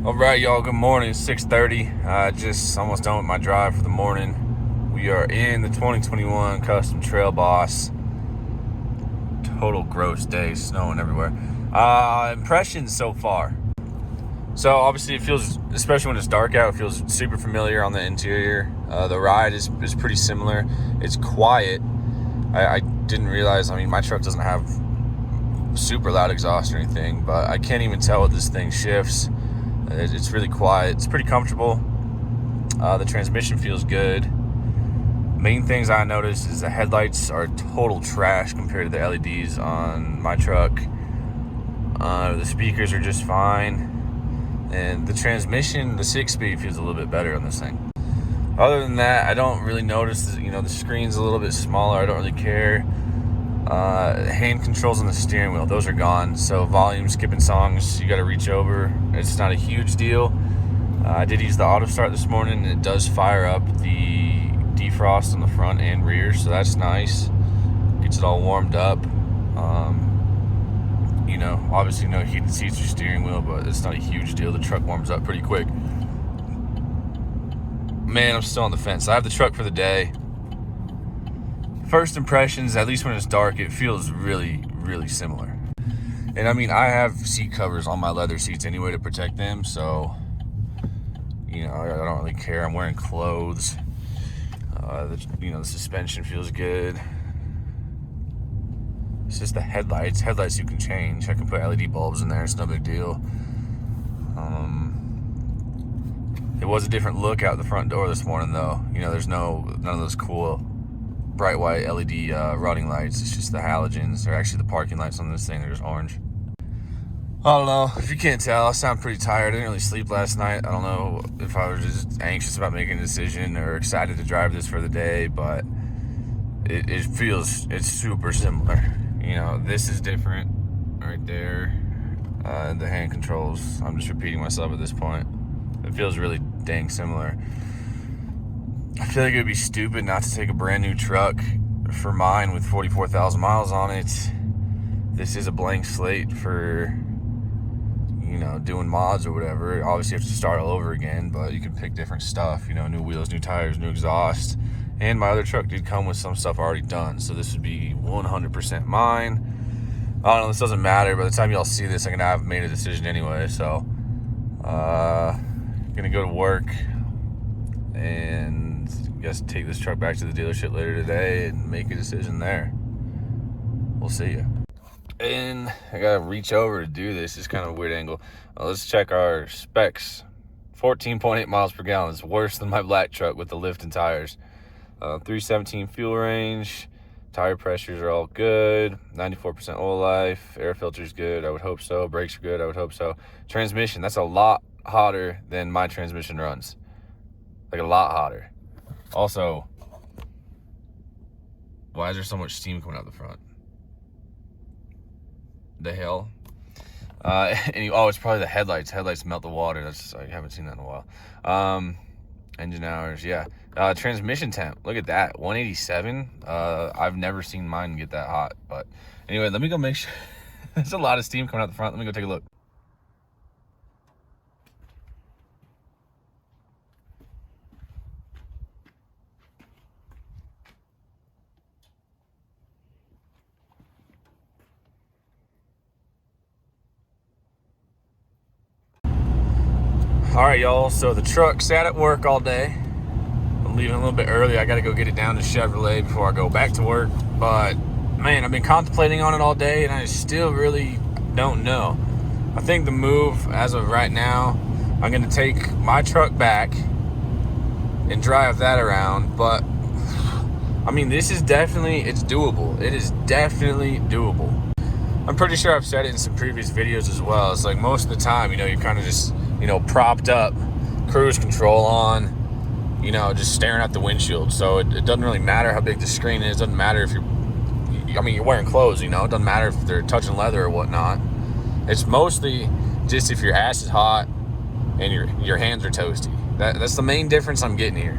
All right, y'all, good morning. It's 6:30. Just almost done with my drive for the morning. We are in the 2021 Custom Trail Boss. Total gross day, snowing everywhere. Impressions so far. So obviously it feels, especially when it's dark out, it feels super familiar on the interior. The ride is pretty similar. It's quiet. I didn't realize, my truck doesn't have super loud exhaust or anything, but I can't even tell what this thing shifts. It's really quiet. It's pretty comfortable. The transmission feels good. Main things I noticed is the headlights are total trash compared to the LEDs on my truck. The speakers are just fine. And the transmission, the 6-speed, feels a little bit better on this thing. Other than that, I don't really notice, the screen's a little bit smaller. I don't really care. Hand controls on the steering wheel, those are gone. So volume, skipping songs, you got to reach over. It's not a huge deal. I did use the auto start this morning, and it does fire up the defrost on the front and rear, so that's nice. Gets it all warmed up. Obviously no heated seats or steering wheel, but it's not a huge deal. The truck warms up pretty quick. Man, I'm still on the fence. I have the truck for the day. First impressions, at least when it's dark, it feels really, really similar. And I have seat covers on my leather seats anyway to protect them, so I don't really care. I'm wearing clothes. The suspension feels good. It's just the headlights. Headlights you can change. I can put LED bulbs in there. It's no big deal. It was a different look out the front door this morning, though. There's none of those cool bright white LED running lights. It's just the halogens. They're actually the parking lights on this thing. They're just orange. I don't know. If you can't tell, I sound pretty tired. I didn't really sleep last night. I don't know if I was just anxious about making a decision or excited to drive this for the day, but it's super similar. This is different right there. The hand controls, I'm just repeating myself at this point. It feels really dang similar. I feel like it would be stupid not to take a brand new truck for mine with 44,000 miles on it. This is a blank slate for, doing mods or whatever. Obviously you have to start all over again, but you can pick different stuff, new wheels, new tires, new exhaust. And my other truck did come with some stuff already done, so this would be 100% mine. I don't know, this doesn't matter. By the time y'all see this, I'm gonna have made a decision anyway, so gonna go to work and I guess take this truck back to the dealership later today and make a decision there. We'll see you. And I gotta reach over to do this. It's kind of a weird angle. Let's check our specs. 14.8 miles per gallon. It's worse than my black truck with the lift and tires. 317 fuel range. Tire pressures are all good. 94% oil life. Air filter's good. I would hope so. Brakes are good. I would hope so. Transmission. That's a lot hotter than my transmission runs. Like a lot hotter. Also, why is there so much steam coming out the front? The hell? It's probably the headlights. Headlights melt the water. I haven't seen that in a while. Engine hours, yeah. Transmission temp, look at that, 187. I've never seen mine get that hot, but anyway, let me go make sure. There's a lot of steam coming out the front. Let me go take a look. All right, y'all, so the truck sat at work all day. I'm leaving a little bit early. I got to go get it down to Chevrolet before I go back to work. But, man, I've been contemplating on it all day, and I still really don't know. I think the move, as of right now, I'm going to take my truck back and drive that around. But, this is definitely, it's doable. It is definitely doable. I'm pretty sure I've said it in some previous videos as well. It's like most of the time, you're kind of just, propped up, cruise control on, just staring at the windshield. So it doesn't really matter how big the screen is. It doesn't matter if you're wearing clothes, it doesn't matter if they're touching leather or whatnot. It's mostly just if your ass is hot and your hands are toasty. That's the main difference I'm getting here.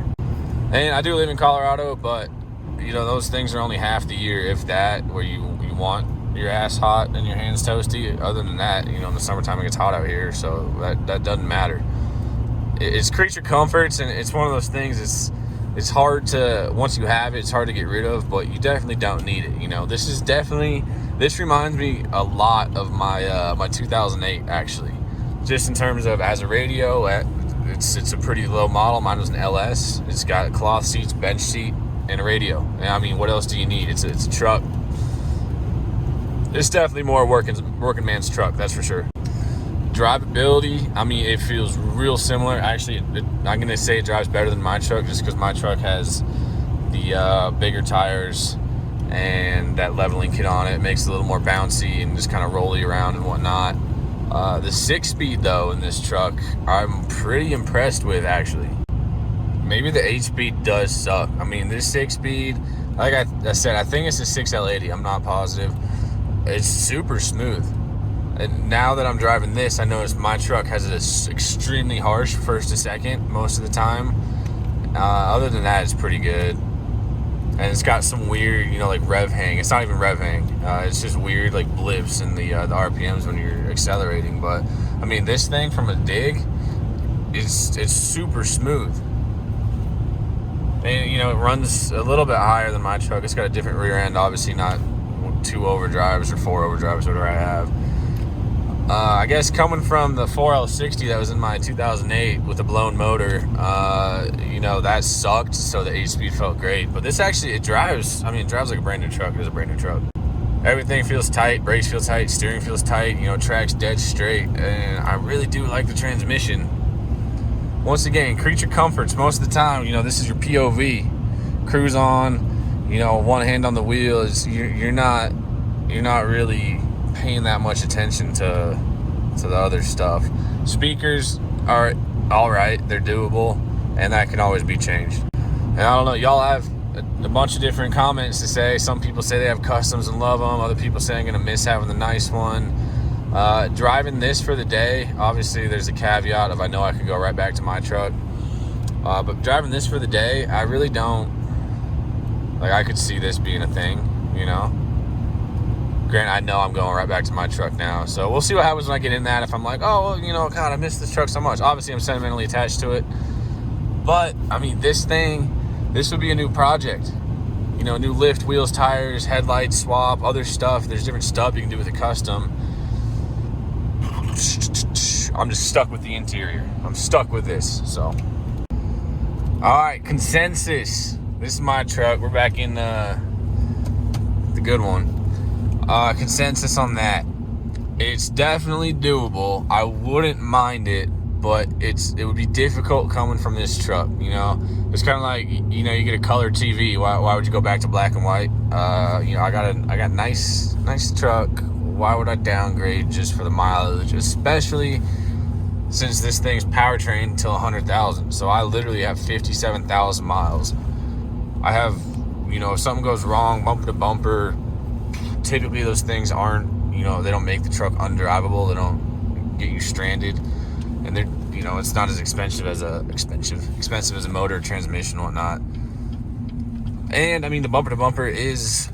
And I do live in Colorado, but those things are only half the year, if that, where you want your ass hot and your hands toasty. Other than that, you know, in the summertime it gets hot out here, so that doesn't matter. It's creature comforts, and it's one of those things. It's hard to, once you have it, it's hard to get rid of, but you definitely don't need it. You know, this reminds me a lot of my my 2008, actually, just in terms of as a radio. It's a pretty low model. Mine was an LS. It's got cloth seats, bench seat, and a radio. And I mean, what else do you need? It's a truck. It's definitely more working man's truck, that's for sure. Drivability, I mean, it feels real similar. Actually, I'm gonna say it drives better than my truck, just because my truck has the bigger tires and that leveling kit on it. It makes it a little more bouncy and just kind of rolly around and whatnot. The 6-speed though in this truck, I'm pretty impressed with, actually. Maybe the 8-speed does suck. I mean, this 6-speed, like I said, I think it's a 6L80. I'm not positive. It's super smooth. And now that I'm driving this, I notice my truck has this extremely harsh first to second most of the time. Other than that, it's pretty good. And it's got some weird, you know, like rev hang. It's not even rev hang. It's just weird, like blips in the RPMs when you're accelerating. But I mean, this thing from a dig, it's super smooth. And you know, it runs a little bit higher than my truck. It's got a different rear end, obviously not 2 overdrives or 4 overdrives, whatever I have. I guess coming from the 4L60 that was in my 2008 with a blown motor, you know, that sucked, so the 8-speed felt great. But this actually, it drives like a brand new truck. It is a brand new truck. Everything feels tight, brakes feel tight, steering feels tight, you know, track's dead straight, and I really do like the transmission. Once again, creature comforts most of the time. You know, this is your POV. Cruise on, you know, one hand on the wheel. You're not really paying that much attention to the other stuff. Speakers are all right, they're doable, and that can always be changed. And I don't know, y'all have a bunch of different comments to say. Some people say they have customs and love them. Other people say I'm gonna miss having the nice one. Driving this for the day, obviously there's a caveat of I know I could go right back to my truck, but driving this for the day, I really don't, like, I could see this being a thing, you know. Granted, I know I'm going right back to my truck now, so we'll see what happens when I get in that. If I'm like, oh, well, you know, God, I miss this truck so much. Obviously, I'm sentimentally attached to it. But, I mean, this would be a new project. You know, new lift, wheels, tires, headlights, swap, other stuff. There's different stuff you can do with a custom. I'm just stuck with the interior. I'm stuck with this, so. All right, consensus. This is my truck. We're back in the good one. Consensus on that. It's definitely doable. I wouldn't mind it, but it would be difficult coming from this truck, you know. It's kind of like, you know, you get a color TV. Why would you go back to black and white? You know, I got nice truck. Why would I downgrade just for the mileage, especially since this thing's powertrained until 100,000? So I literally have 57,000 miles. I have, you know, if something goes wrong, bumper to bumper, typically those things aren't, you know, they don't make the truck undrivable. They don't get you stranded, and they're, you know, it's not as expensive as a motor, transmission, whatnot. And I mean, the bumper to bumper is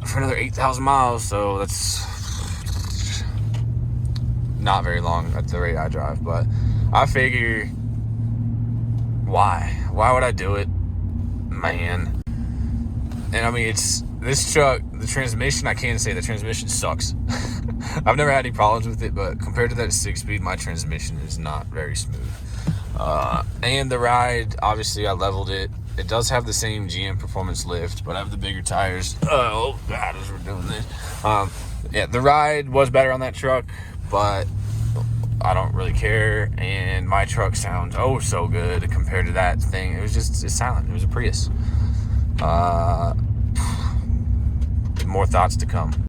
for another 8,000 miles, so that's not very long at the rate I drive. But I figure, why would I do it, man? And I mean, it's this truck, the transmission, I can't say the transmission sucks. I've never had any problems with it, but compared to that 6-speed, my transmission is not very smooth. And the ride, obviously I leveled it. It does have the same GM performance lift, but I have the bigger tires. Oh God, as we're doing this. Yeah, the ride was better on that truck, but I don't really care. And my truck sounds oh so good compared to that thing. It's silent. It was a Prius. More thoughts to come.